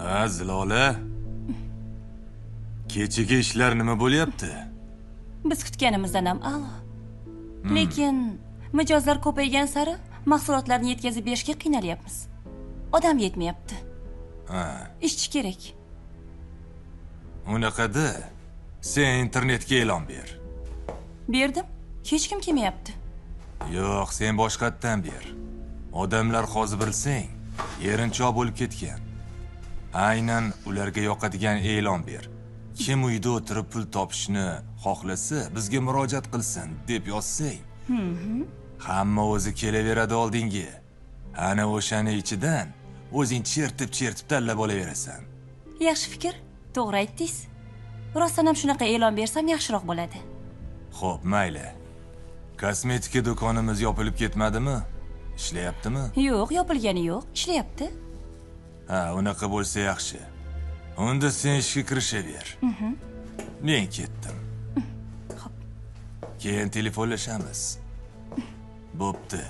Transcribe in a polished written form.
Ha, Zilola. Kechagi ishlar nima bo'lyapti? Biz kutganimizdan ham a'lo. Lekin mijozlar ko'paygan sari mahsulotlarni yetkazib berishga qiynalyapmiz. Odam yetmayapti. Ha, Ishchi kerak. unaqada sen internetga e'lon ber. Berdim. Hech kim kelmayapti. Yo'q, sen boshqatdan ber. Odamlar hozir bilsang, erinchoq bo'lib ketgan. Aynan ularga yoqadigan e'lon ber. Kim uyda o'tirib pul topishni xohlasa, bizga murojaat qilsin deb yozsang. Hamma o'zi kelaveradi oldinga. Ana o'shani ichidan o'zing chertib tanlab olaverasan. Yaxshi fikr. To'g'ri aytdingiz. Rostdan ham shunaqa e'lon bersam yaxshiroq bo'ladi. Xo'p, mayli. Kosmetika do'konimiz yopilib ketmadimi? Ishlayaptimi? Yo'q, yopilgani yo'q. Ishlayapti. Ha, unaqa bo'lsa yaxshi. Unda sen ishga kirishaver. Men ketdim. Xo'p. Keyin telefonlashamiz. Bo'pti.